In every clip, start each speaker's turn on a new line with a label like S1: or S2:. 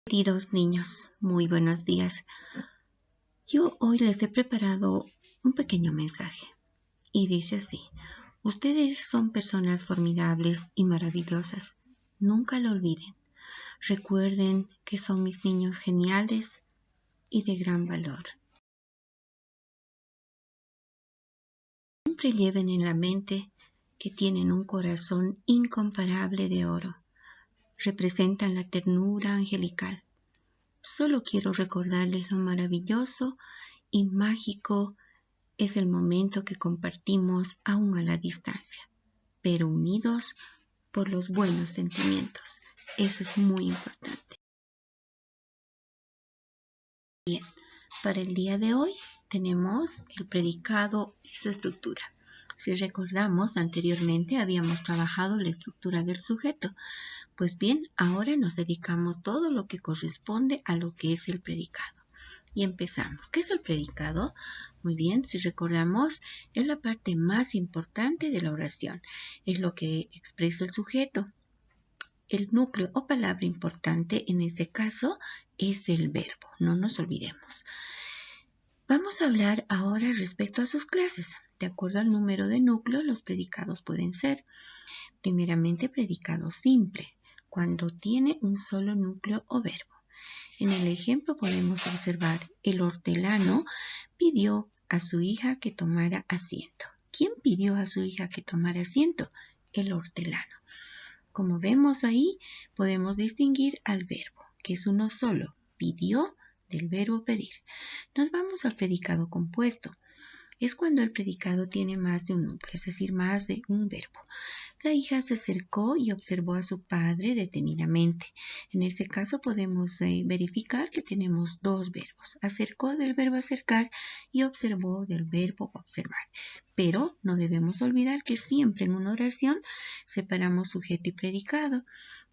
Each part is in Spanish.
S1: Queridos niños, muy buenos días. Yo hoy les he preparado un pequeño mensaje y dice así: ustedes son personas formidables y maravillosas. Nunca lo olviden. Recuerden que son mis niños geniales y de gran valor. Siempre lleven en la mente que tienen un corazón incomparable de oro. Representan la ternura angelical. Solo quiero recordarles lo maravilloso y mágico es el momento que compartimos aún a la distancia, pero unidos por los buenos sentimientos. Eso es muy importante. Bien, para el día de hoy tenemos el predicado y su estructura. Si recordamos, anteriormente habíamos trabajado la estructura del sujeto. Pues bien, ahora nos dedicamos todo lo que corresponde a lo que es el predicado. Y empezamos. ¿Qué es el predicado? Muy bien, si recordamos, es la parte más importante de la oración. Es lo que expresa el sujeto. El núcleo o palabra importante en este caso es el verbo. No nos olvidemos. Vamos a hablar ahora respecto a sus clases. De acuerdo al número de núcleos, los predicados pueden ser, primeramente, predicado simple, cuando tiene un solo núcleo o verbo. En el ejemplo podemos observar: el hortelano pidió a su hija que tomara asiento. ¿Quién pidió a su hija que tomara asiento? El hortelano. Como vemos ahí, podemos distinguir al verbo, que es uno solo, pidió, del verbo pedir. Nos vamos al predicado compuesto. Es cuando el predicado tiene más de un núcleo, es decir, más de un verbo. La hija se acercó y observó a su padre detenidamente. En este caso podemos verificar que tenemos dos verbos. Acercó del verbo acercar y observó del verbo observar. Pero no debemos olvidar que siempre en una oración separamos sujeto y predicado,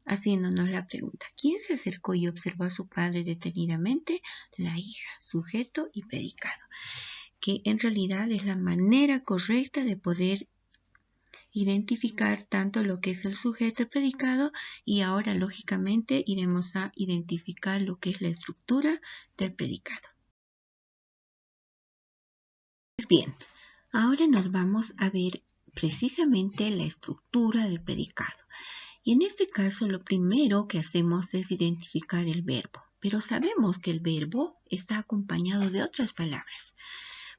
S1: haciéndonos la pregunta: ¿quién se acercó y observó a su padre detenidamente? La hija, sujeto y predicado, que en realidad es la manera correcta de poder identificar tanto lo que es el sujeto, el predicado, y ahora lógicamente iremos a identificar lo que es la estructura del predicado. Pues bien, ahora nos vamos a ver precisamente la estructura del predicado. Y en este caso lo primero que hacemos es identificar el verbo, pero sabemos que el verbo está acompañado de otras palabras.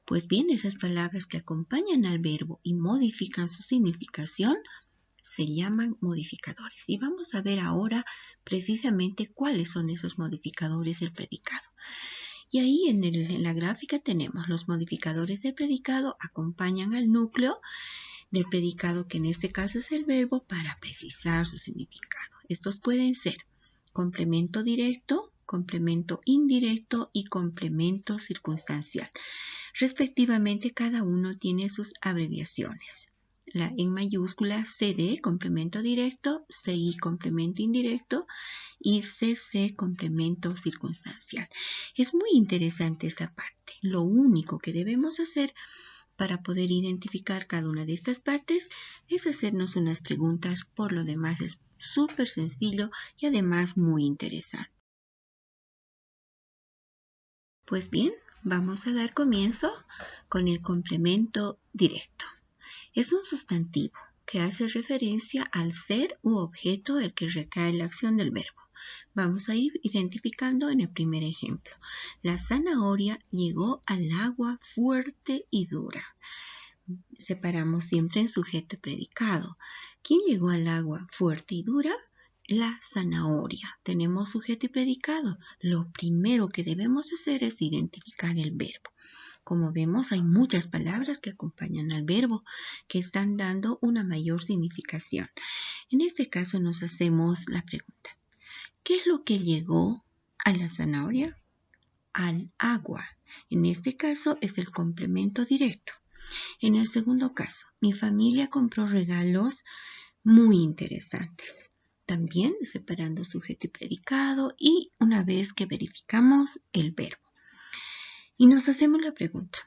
S1: Pues bien, esas palabras que acompañan al verbo y modifican su significación se llaman modificadores. Y vamos a ver ahora precisamente cuáles son esos modificadores del predicado. Y ahí en la gráfica tenemos: los modificadores del predicado acompañan al núcleo del predicado, que en este caso es el verbo, para precisar su significado. Estos pueden ser complemento directo, complemento indirecto y complemento circunstancial. Respectivamente, cada uno tiene sus abreviaciones. La en mayúscula CD, complemento directo; CI, complemento indirecto; y CC, complemento circunstancial. Es muy interesante esta parte. Lo único que debemos hacer para poder identificar cada una de estas partes es hacernos unas preguntas. Por lo demás es súper sencillo y además muy interesante. Pues bien, vamos a dar comienzo con el complemento directo. Es un sustantivo que hace referencia al ser u objeto del que recae la acción del verbo. Vamos a ir identificando en el primer ejemplo. La zanahoria llegó al agua fuerte y dura. Separamos siempre en sujeto y predicado. ¿Quién llegó al agua fuerte y dura? La zanahoria. Tenemos sujeto y predicado. Lo primero que debemos hacer es identificar el verbo. Como vemos, hay muchas palabras que acompañan al verbo que están dando una mayor significación. En este caso nos hacemos la pregunta: ¿qué es lo que llegó a la zanahoria? Al agua. En este caso es el complemento directo. En el segundo caso, mi familia compró regalos muy interesantes. También separando sujeto y predicado, y una vez que verificamos el verbo. Y nos hacemos la pregunta: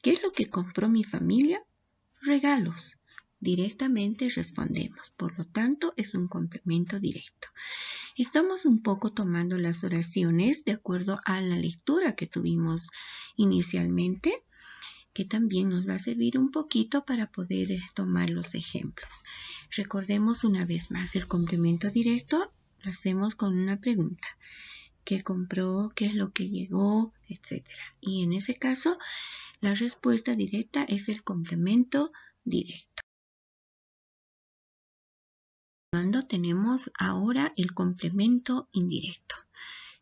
S1: ¿qué es lo que compró mi familia? Regalos. Directamente respondemos, por lo tanto es un complemento directo. Estamos un poco tomando las oraciones de acuerdo a la lectura que tuvimos inicialmente, que también nos va a servir un poquito para poder tomar los ejemplos. Recordemos una vez más, el complemento directo lo hacemos con una pregunta. ¿Qué compró? ¿Qué es lo que llegó? Etcétera. Y en ese caso, la respuesta directa es el complemento directo. Tenemos ahora el complemento indirecto.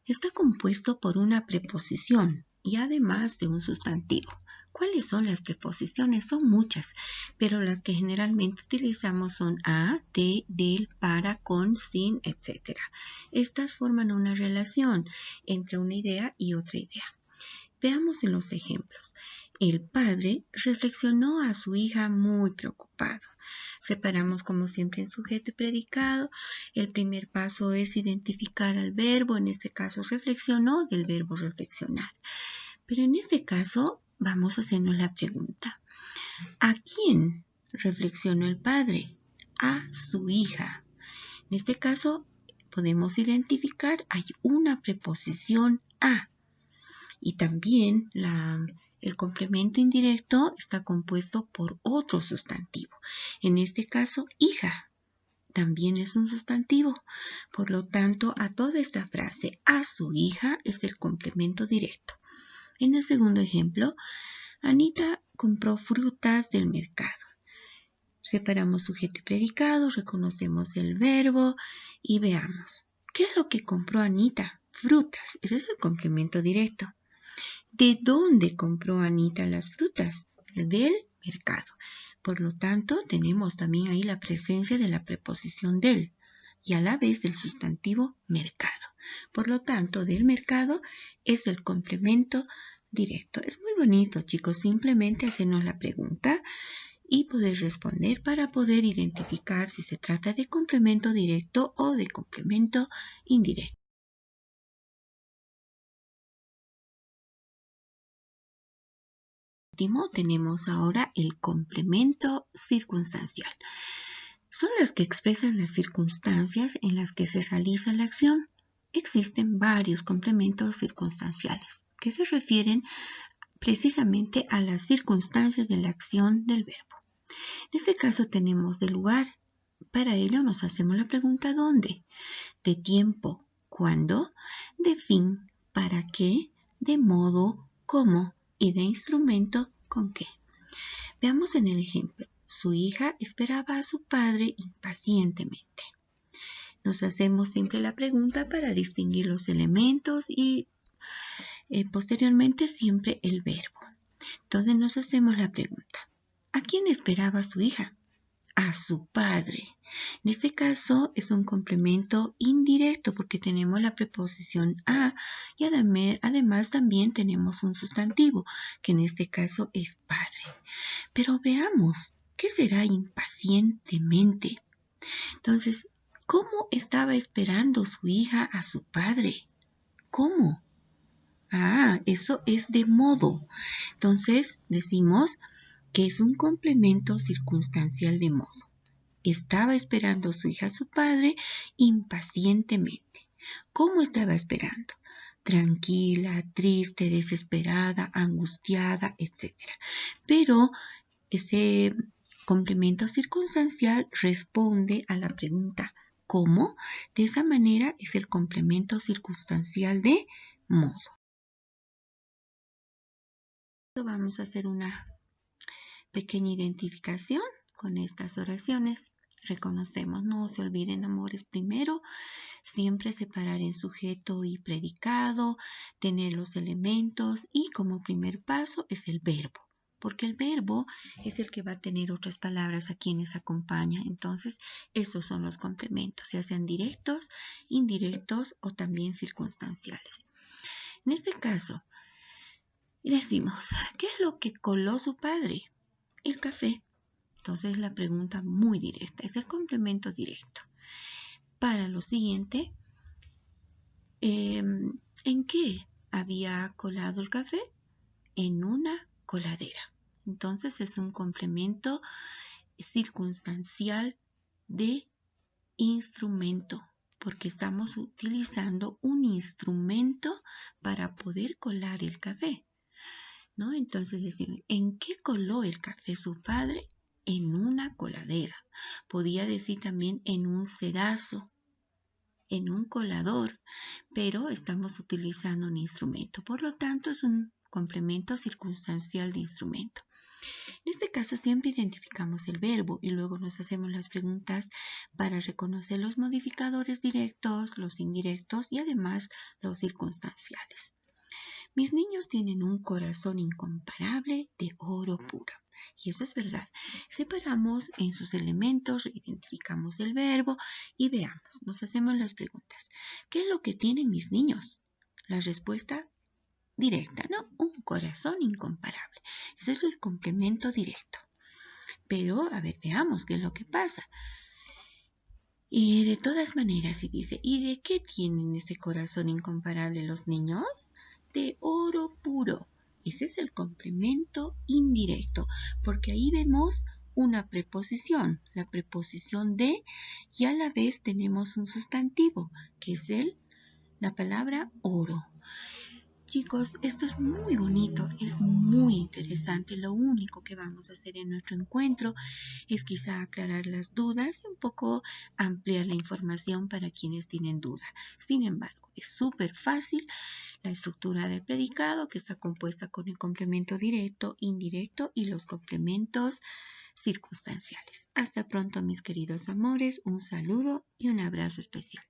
S1: Está compuesto por una preposición y además de un sustantivo. ¿Cuáles son las preposiciones? Son muchas, pero las que generalmente utilizamos son a, de, del, para, con, sin, etc. Estas forman una relación entre una idea y otra idea. Veamos en los ejemplos. El padre reflexionó a su hija muy preocupado. Separamos como siempre en sujeto y predicado. El primer paso es identificar al verbo, en este caso reflexionó, del verbo reflexionar. Pero en este caso vamos a hacernos la pregunta. ¿A quién reflexionó el padre? A su hija. En este caso podemos identificar, hay una preposición a. Y también el complemento indirecto está compuesto por otro sustantivo. En este caso, hija también es un sustantivo. Por lo tanto, a toda esta frase, a su hija, es el complemento directo. En el segundo ejemplo, Anita compró frutas del mercado. Separamos sujeto y predicado, reconocemos el verbo y veamos. ¿Qué es lo que compró Anita? Frutas. Ese es el complemento directo. ¿De dónde compró Anita las frutas? Del mercado. Por lo tanto, tenemos también ahí la presencia de la preposición del y a la vez del sustantivo mercado. Por lo tanto, del mercado es el complemento directo. Es muy bonito, chicos, simplemente hacernos la pregunta y poder responder para poder identificar si se trata de complemento directo o de complemento indirecto. Último, tenemos ahora el complemento circunstancial. Son las que expresan las circunstancias en las que se realiza la acción. Existen varios complementos circunstanciales que se refieren precisamente a las circunstancias de la acción del verbo. En este caso tenemos de lugar. Para ello nos hacemos la pregunta ¿dónde? De tiempo, ¿cuándo? De fin, ¿para qué? De modo, ¿cómo? Y de instrumento, ¿con qué? Veamos en el ejemplo. Su hija esperaba a su padre impacientemente. Nos hacemos siempre la pregunta para distinguir los elementos y posteriormente siempre el verbo. Entonces nos hacemos la pregunta. ¿A quién esperaba su hija? A su padre. En este caso es un complemento indirecto porque tenemos la preposición a y además también tenemos un sustantivo que en este caso es padre. Pero veamos, ¿qué será impacientemente? Entonces, ¿cómo estaba esperando su hija a su padre? ¿Cómo? Eso es de modo. Entonces decimos que es un complemento circunstancial de modo. Estaba esperando su hija a su padre impacientemente. ¿Cómo estaba esperando? Tranquila, triste, desesperada, angustiada, etc. Pero ese complemento circunstancial responde a la pregunta ¿cómo? De esa manera es el complemento circunstancial de modo. Vamos a hacer una pequeña identificación con estas oraciones. Reconocemos, no se olviden, amores, primero, siempre separar en sujeto y predicado, tener los elementos y como primer paso es el verbo, porque el verbo es el que va a tener otras palabras a quienes acompaña. Entonces, estos son los complementos, ya sean directos, indirectos o también circunstanciales. En este caso, decimos, ¿qué es lo que coló su padre? El café. Entonces la pregunta muy directa, es el complemento directo. Para lo siguiente, ¿en qué había colado el café? En una coladera. Entonces es un complemento circunstancial de instrumento. porque estamos utilizando un instrumento para poder colar el café, ¿no? Entonces decimos, ¿en qué coló el café su padre? En una coladera. Podía decir también en un sedazo, en un colador, pero estamos utilizando un instrumento. Por lo tanto, es un complemento circunstancial de instrumento. En este caso siempre identificamos el verbo y luego nos hacemos las preguntas para reconocer los modificadores directos, los indirectos y además los circunstanciales. Mis niños tienen un corazón incomparable de oro puro. Y eso es verdad. Separamos en sus elementos, identificamos el verbo y veamos, nos hacemos las preguntas. ¿Qué es lo que tienen mis niños? La respuesta directa, ¿no? Un corazón incomparable. Ese es el complemento directo. Pero, a ver, veamos qué es lo que pasa. Y de todas maneras, se dice, ¿y de qué tienen ese corazón incomparable los niños? De oro puro. Ese es el complemento indirecto, porque ahí vemos una preposición, la preposición de, y a la vez tenemos un sustantivo, que es la palabra oro. Chicos, esto es muy bonito, es muy interesante. Lo único que vamos a hacer en nuestro encuentro es quizá aclarar las dudas y un poco ampliar la información para quienes tienen duda. Sin embargo, es súper fácil la estructura del predicado, que está compuesta con el complemento directo, indirecto y los complementos circunstanciales. Hasta pronto, mis queridos amores, un saludo y un abrazo especial.